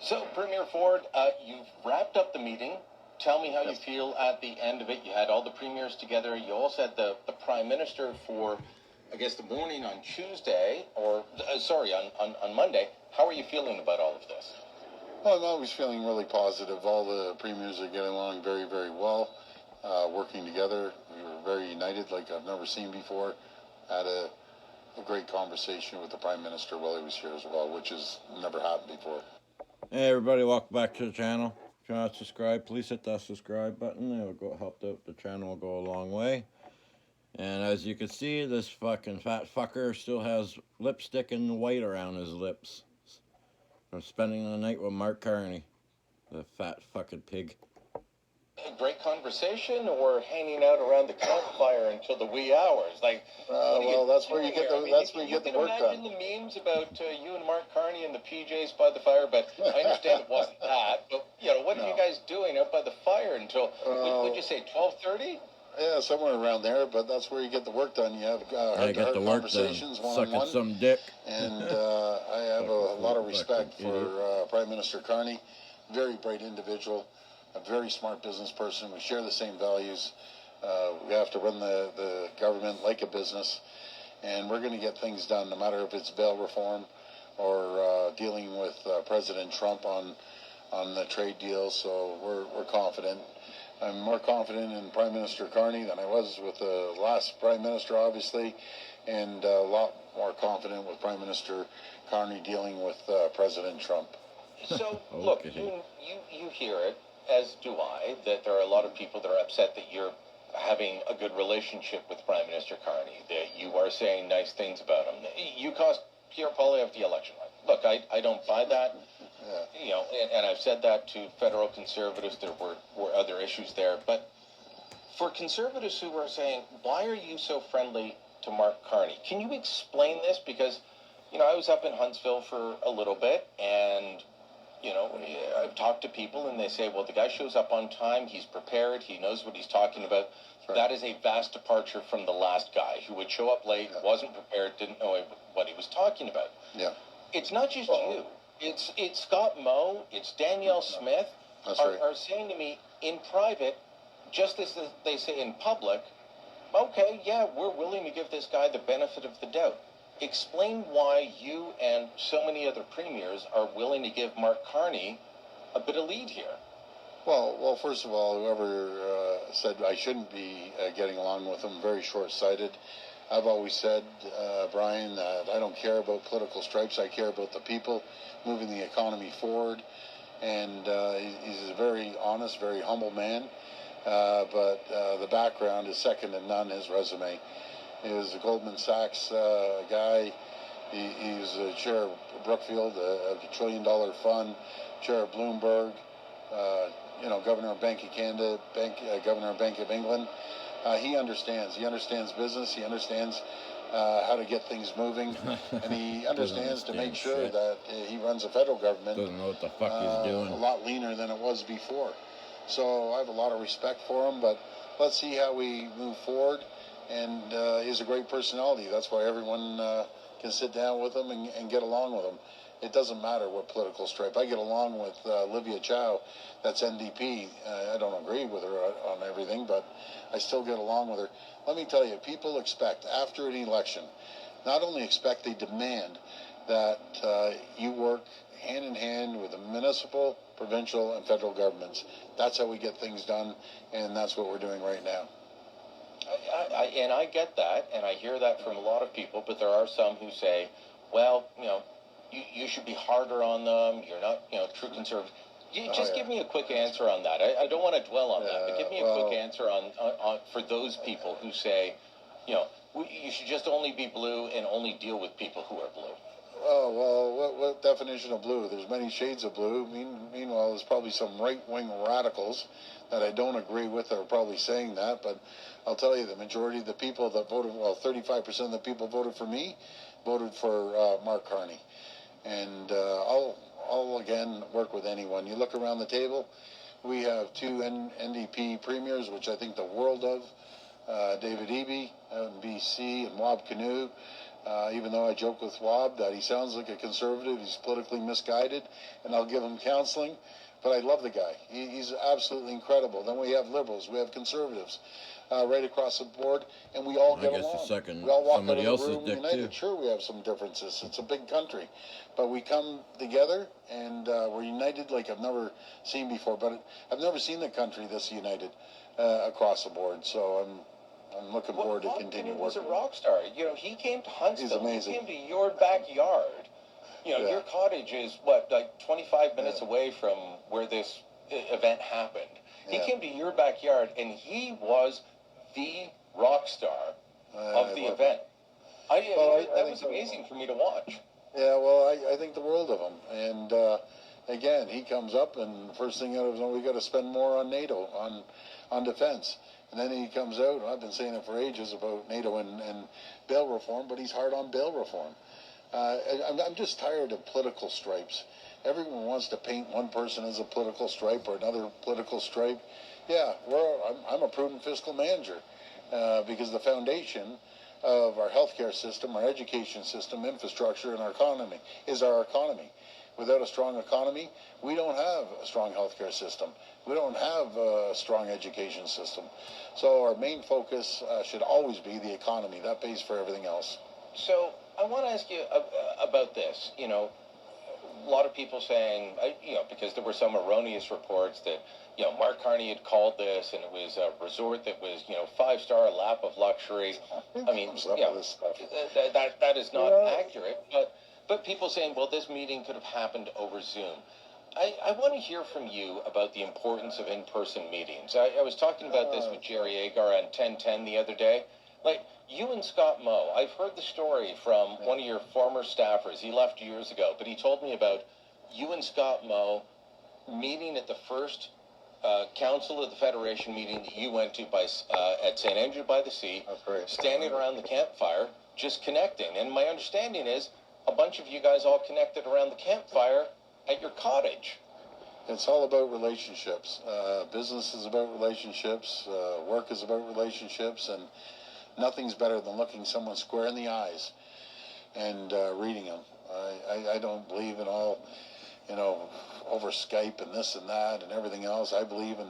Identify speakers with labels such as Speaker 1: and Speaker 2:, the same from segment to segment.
Speaker 1: So, Premier Ford, you've wrapped up the meeting. Tell me how you feel at the end of it. You had all the premiers together. You also had the Prime Minister for, I guess, the morning on Tuesday, or, on Monday. How are you feeling about all of this?
Speaker 2: Well, I'm always feeling really positive. All the premiers are getting along very, very well, working together. We were very united like I've never seen before. Had a great conversation with the Prime Minister while he was here as well, which has never happened before.
Speaker 3: Hey everybody, welcome back to the channel. If you're not subscribed, please hit that subscribe button. It will help the channel will go a long way. And as you can see, this fucking fat fucker still has lipstick and white around his lips. I'm spending the night with Mark Carney, the fat fucking pig.
Speaker 1: A great conversation, or hanging out around the campfire until the wee hours? Like,
Speaker 2: well, that's where you get the that's where you get the work done.
Speaker 1: You can imagine the memes about you and Mark Carney and the PJs by the fire, but I understand it wasn't that. But what are you guys doing out by the fire until? Would you say 12:30?
Speaker 2: Yeah, somewhere around there. But that's where you get the work done. You have heart-to-heart conversations, one-on-one.
Speaker 3: Sucking some dick.
Speaker 2: And I have a lot of respect for Prime Minister Carney. Very bright individual. A very smart business person. We share the same values. We have to run the government like a business, and we're going to get things done, no matter if it's bail reform or dealing with President Trump on the trade deal. So we're confident. I'm more confident in Prime Minister Carney than I was with the last Prime Minister, obviously, and a lot more confident with Prime Minister Carney dealing with President Trump.
Speaker 1: So, look, you hear it, as do I, that there are a lot of people that are upset that you're having a good relationship with Prime Minister Carney, that you are saying nice things about him. You cost Pierre Poilievre the election. Look, I don't buy that. And I've said that to federal conservatives. There were other issues there. But for conservatives who are saying, why are you so friendly to Mark Carney? Can you explain this? Because, I was up in Huntsville for a little bit, and I've talked to people, and they say, well, the guy shows up on time, he's prepared, he knows what he's talking about. Right. That is a vast departure from the last guy who would show up late, wasn't prepared, didn't know what he was talking about.
Speaker 2: Yeah.
Speaker 1: It's not just you. It's Scott Moe, it's Danielle Smith are saying to me in private, just as they say in public, okay, yeah, we're willing to give this guy the benefit of the doubt. Explain why you and so many other premiers are willing to give Mark Carney a bit of lead here.
Speaker 2: Well, first of all, whoever said I shouldn't be getting along with him, very short-sighted. I've always said, Brian, that I don't care about political stripes. I care about the people moving the economy forward. And he's a very honest, very humble man. But the background is second to none, his resume. He was a Goldman Sachs guy. He was a chair of Brookfield, a $1 trillion fund, chair of Bloomberg, governor of Bank of Canada, governor of Bank of England. He understands. He understands business. He understands how to get things moving, and he understands to make sure that he runs a federal government.
Speaker 3: Doesn't know what the fuck he's doing.
Speaker 2: A lot leaner than it was before. So I have a lot of respect for him, but let's see how we move forward. And he's a great personality. That's why everyone can sit down with him and get along with him. It doesn't matter what political stripe. I get along with Olivia Chow, that's NDP. I don't agree with her on everything, but I still get along with her. Let me tell you, people expect, after an election, not only expect, they demand that you work hand in hand with the municipal, provincial, and federal governments. That's how we get things done, and that's what we're doing right now.
Speaker 1: I get that, and I hear that from a lot of people, but there are some who say, well, you should be harder on them. You're not, true conservative. Just give me a quick answer on that. I don't want to dwell on that, but give me a quick answer on for those people who say, you should just only be blue and only deal with people who are blue.
Speaker 2: Oh, well, what definition of blue? There's many shades of blue. Meanwhile, there's probably some right-wing radicals that I don't agree with that are probably saying that, but I'll tell you, the majority of the people that voted, 35% of the people voted for me, voted for Mark Carney. And I'll again work with anyone. You look around the table, we have two NDP premiers, which I think the world of, David Eby out in BC, and Wab Kinew Even though I joke with Wob that he sounds like a conservative, he's politically misguided, and I'll give him counseling. But I love the guy. He's absolutely incredible. Then we have liberals, we have conservatives, right across the board, and we all get along.
Speaker 3: I guess the second
Speaker 2: we all walk
Speaker 3: somebody
Speaker 2: out of the
Speaker 3: else's
Speaker 2: room
Speaker 3: dick
Speaker 2: united.
Speaker 3: too.
Speaker 2: Sure, we have some differences. It's a big country, but we come together and we're united like I've never seen before. But I've never seen the country this united across the board. So I'm looking forward to continuing
Speaker 1: working.
Speaker 2: working.
Speaker 1: Was a rock star. He came to Huntsville.
Speaker 2: He's amazing.
Speaker 1: He came to your backyard. Your cottage is what, like 25 minutes away from where this event happened. He came to your backyard, and he was the rock star of the event. That was amazing for me to watch.
Speaker 2: Yeah, well, I think the world of him. And again, he comes up, and the first thing out of him, we got to spend more on NATO, on defense. And then he comes out, and I've been saying it for ages about NATO and bail reform, but he's hard on bail reform. I'm just tired of political stripes. Everyone wants to paint one person as a political stripe or another political stripe. Yeah, I'm a prudent fiscal manager because the foundation of our healthcare system, our education system, infrastructure, and our economy is our economy. Without a strong economy, we don't have a strong healthcare system. We don't have a strong education system. So our main focus should always be the economy. That pays for everything else.
Speaker 1: So I want to ask you about this. A lot of people saying, because there were some erroneous reports that, Mark Carney had called this and it was a resort that was, 5-star lap of luxury. I mean, that is not accurate. But people saying, well, this meeting could have happened over Zoom. I want to hear from you about the importance of in-person meetings. I was talking about this with Jerry Agar on 1010 the other day. Like, you and Scott Moe, I've heard the story from one of your former staffers. He left years ago, but he told me about you and Scott Moe meeting at the first Council of the Federation meeting that you went to at St. Andrew by the Sea, standing around the campfire, just connecting. And my understanding is a bunch of you guys all connected around the campfire at your cottage.
Speaker 2: It's all about relationships. Business is about relationships. Work is about relationships. And nothing's better than looking someone square in the eyes and reading them. I don't believe in all, over Skype and this and that and everything else. I believe in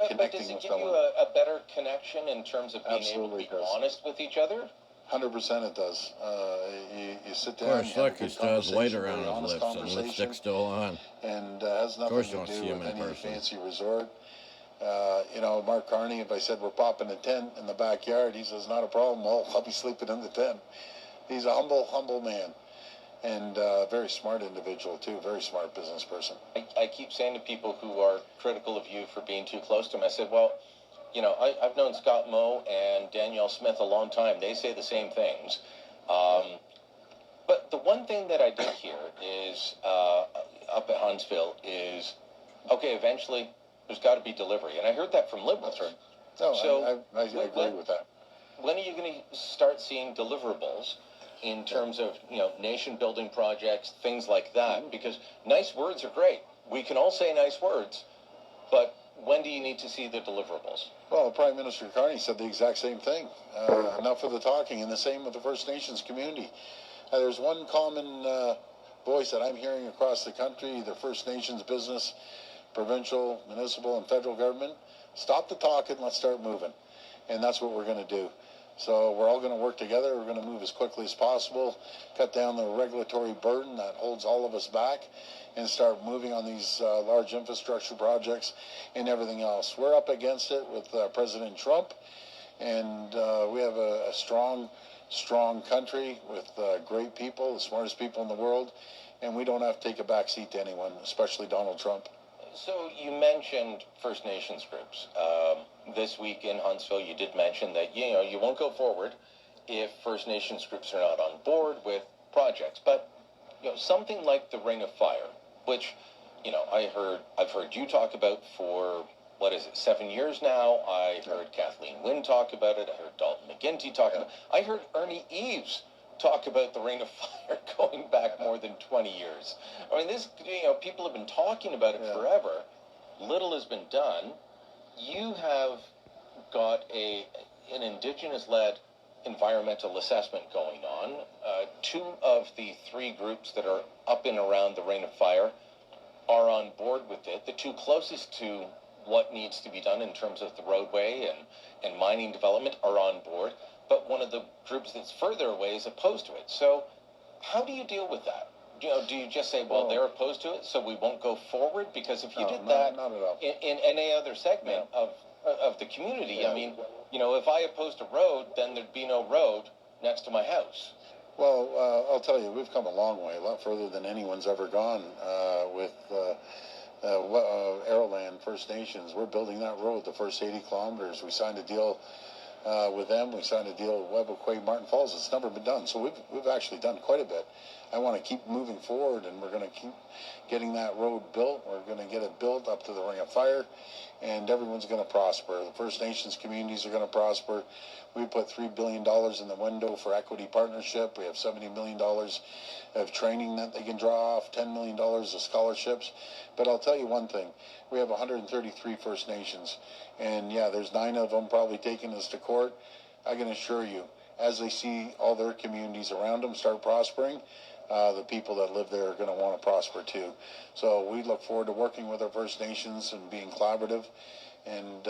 Speaker 2: connecting with someone.
Speaker 1: But does it give you a better connection in terms of being able to be honest with each other?
Speaker 2: 100% it does. You sit down and have a good
Speaker 3: still has white around
Speaker 2: very honest
Speaker 3: his lips and
Speaker 2: conversation,
Speaker 3: lipstick still on.
Speaker 2: And has nothing to do with any fancy resort. Mark Carney, if I said we're popping a tent in the backyard, he says, not a problem. Well, I'll be sleeping in the tent. He's a humble man. And a very smart individual, too. Very smart business person.
Speaker 1: I keep saying to people who are critical of you for being too close to him, I said, well, I've known Scott Moe and Danielle Smith a long time. They say the same things. But the one thing that I did hear is, up at Huntsville, is, okay, eventually there's got to be delivery. And I heard that from liberals.
Speaker 2: That's right. No,
Speaker 1: so
Speaker 2: I agree with that.
Speaker 1: When are you going to start seeing deliverables in terms of, nation-building projects, things like that? Because nice words are great. We can all say nice words, but when do you need to see the deliverables?
Speaker 2: Well, Prime Minister Carney said the exact same thing. Enough of the talking, and the same with the First Nations community. There's one common voice that I'm hearing across the country, the First Nations business, provincial, municipal, and federal government. Stop the talking, let's start moving. And that's what we're going to do. So we're all going to work together. We're going to move as quickly as possible, cut down the regulatory burden that holds all of us back, and start moving on these large infrastructure projects and everything else. We're up against it with President Trump, and we have a strong country with great people, the smartest people in the world, and we don't have to take a back seat to anyone, especially Donald Trump.
Speaker 1: So you mentioned First Nations groups. This week in Huntsville, you did mention that, you won't go forward if First Nations groups are not on board with projects. But, something like the Ring of Fire, which, I've heard you talk about for, 7 years now. I heard Kathleen Wynne talk about it. I heard Dalton McGuinty talk about it. I heard Ernie Eves talk about the Ring of Fire going back more than 20 years. I mean, this, people have been talking about it forever. Little has been done. You have got an Indigenous-led environmental assessment going on. Two of the three groups that are up and around the Ring of Fire are on board with it. The two closest to what needs to be done in terms of the roadway and mining development are on board, but one of the groups that's further away is opposed to it. So how do you deal with that? Do you just say, well, they're opposed to it, so we won't go forward? Because if you did that
Speaker 2: not at all.
Speaker 1: in any other segment of the community, I mean, if I opposed a road, then there'd be no road next to my house.
Speaker 2: Well, I'll tell you, we've come a long way, a lot further than anyone's ever gone with Aroland First Nations. We're building that road, the first 80 kilometers. We signed a deal with them. We signed a deal with Webb-Quay, Martin Falls. It's never been done. So we've actually done quite a bit. I want to keep moving forward, and we're going to keep getting that road built. We're going to get it built up to the Ring of Fire, and everyone's going to prosper. The First Nations communities are going to prosper. We put $3 billion in the window for equity partnership. We have $70 million of training that they can draw off, $10 million of scholarships. But I'll tell you one thing. We have 133 First Nations, and yeah, there's 9 of them probably taking us to court. I can assure you, as they see all their communities around them start prospering, the people that live there are going to want to prosper too. So we look forward to working with our First Nations and being collaborative, and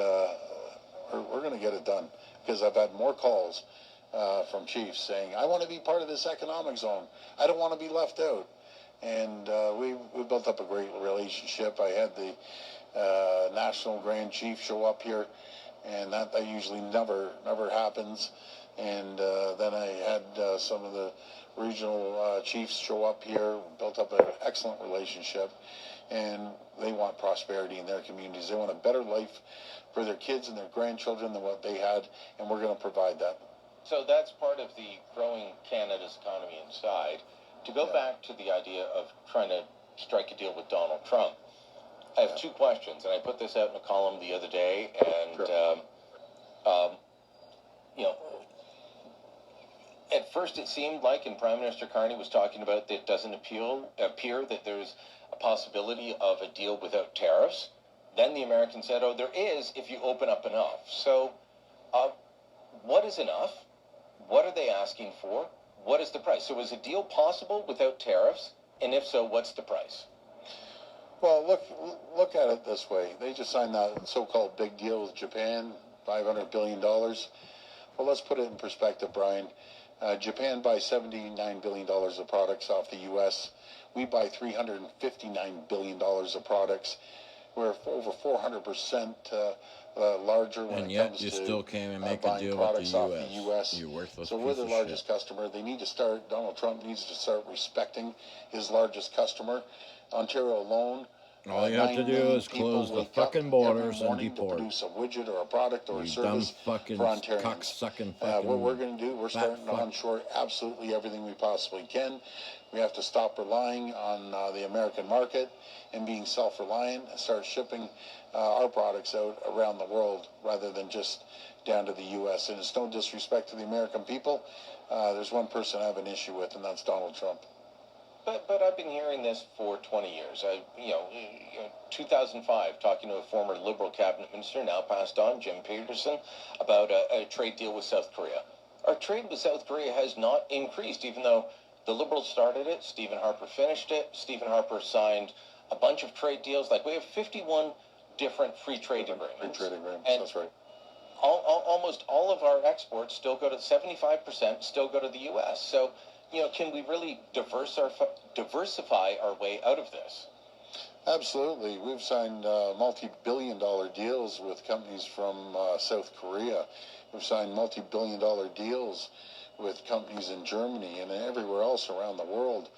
Speaker 2: we're going to get it done. Because I've had more calls from chiefs saying, I want to be part of this economic zone. I don't want to be left out. And we built up a great relationship. I had the National Grand Chief show up here, and that usually never happens. And then I had some of the regional chiefs show up here, built up an excellent relationship, and they want prosperity in their communities. They want a better life for their kids and their grandchildren than what they had, and we're going to provide that.
Speaker 1: So that's part of the growing Canada's economy inside. To go back to the idea of trying to strike a deal with Donald Trump, I have 2 questions, and I put this out in a column the other day, and at first it seemed like, and Prime Minister Carney was talking about, that it doesn't appear that there's a possibility of a deal without tariffs. Then the Americans said, there is if you open up enough. So what is enough? What are they asking for? What is the price? So is a deal possible without tariffs? And if so, what's the price?
Speaker 2: Well, look at it this way. They just signed that so-called big deal with Japan, $500 billion. Well, let's put it in perspective, Brian. Japan buys $79 billion of products off the U.S. We buy $359 billion of products. We're over 400% larger when
Speaker 3: and
Speaker 2: it
Speaker 3: yet
Speaker 2: comes
Speaker 3: you
Speaker 2: to
Speaker 3: still came and make a
Speaker 2: buying
Speaker 3: deal
Speaker 2: products
Speaker 3: with
Speaker 2: off
Speaker 3: the
Speaker 2: the
Speaker 3: U.S.
Speaker 2: U.S.
Speaker 3: You worthless
Speaker 2: So we're
Speaker 3: piece
Speaker 2: the
Speaker 3: of
Speaker 2: largest
Speaker 3: shit.
Speaker 2: customer. They need to start. Donald Trump needs to start respecting his largest customer. Ontario alone.
Speaker 3: All you have to
Speaker 2: 9
Speaker 3: do
Speaker 2: million
Speaker 3: is
Speaker 2: people
Speaker 3: close the
Speaker 2: wake up
Speaker 3: fucking borders
Speaker 2: every
Speaker 3: and
Speaker 2: morning to
Speaker 3: deport.
Speaker 2: produce a widget or a product or a
Speaker 3: You dumb
Speaker 2: service
Speaker 3: fucking
Speaker 2: for Ontarians.
Speaker 3: cock-sucking fucking
Speaker 2: What we're going to do, we're
Speaker 3: fat
Speaker 2: starting to
Speaker 3: fuck.
Speaker 2: onshore absolutely everything we possibly can. We have to stop relying on the American market and being self-reliant and start shipping our products out around the world rather than just down to the U.S. And it's no disrespect to the American people. There's one person I have an issue with, and that's Donald Trump.
Speaker 1: But I've been hearing this for 20 years. 2005, talking to a former Liberal cabinet minister, now passed on, Jim Peterson, about a trade deal with South Korea. Our trade with South Korea has not increased, even though the Liberals started it, Stephen Harper finished it. Stephen Harper signed a bunch of trade deals. Like, we have 51 different free trade agreements.
Speaker 2: Free trade agreements,
Speaker 1: and
Speaker 2: that's right.
Speaker 1: Almost all of our exports still go to 75% still go to the U.S. So, can we really diversify our way out of this?
Speaker 2: Absolutely. We've signed multi-billion-dollar deals with companies from South Korea. We've signed multi-billion-dollar deals with companies in Germany and everywhere else around the world.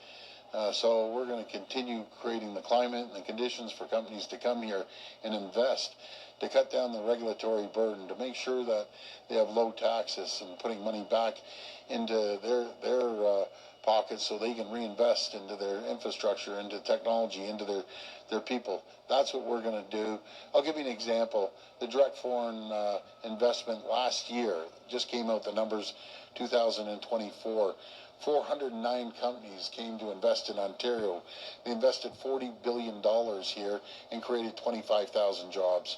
Speaker 2: So we're going to continue creating the climate and the conditions for companies to come here and invest, to cut down the regulatory burden, to make sure that they have low taxes and putting money back into their pockets so they can reinvest into their infrastructure, into technology, into their people. That's what we're going to do. I'll give you an example. The direct foreign investment last year, just came out the numbers, 2024, 409 companies came to invest in Ontario. They invested $40 billion here and created 25,000 jobs.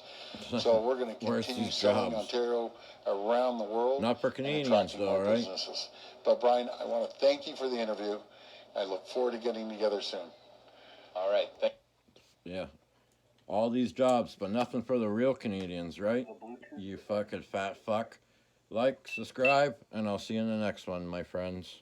Speaker 2: So we're going to continue selling
Speaker 3: jobs?
Speaker 2: Ontario around the world.
Speaker 3: Not for Canadians, though, right?
Speaker 2: Businesses. But Brian, I want to thank you for the interview. I look forward to getting together soon.
Speaker 1: All right.
Speaker 3: Yeah. All these jobs, but nothing for the real Canadians, right? You fucking fat fuck. Like, subscribe, and I'll see you in the next one, my friends.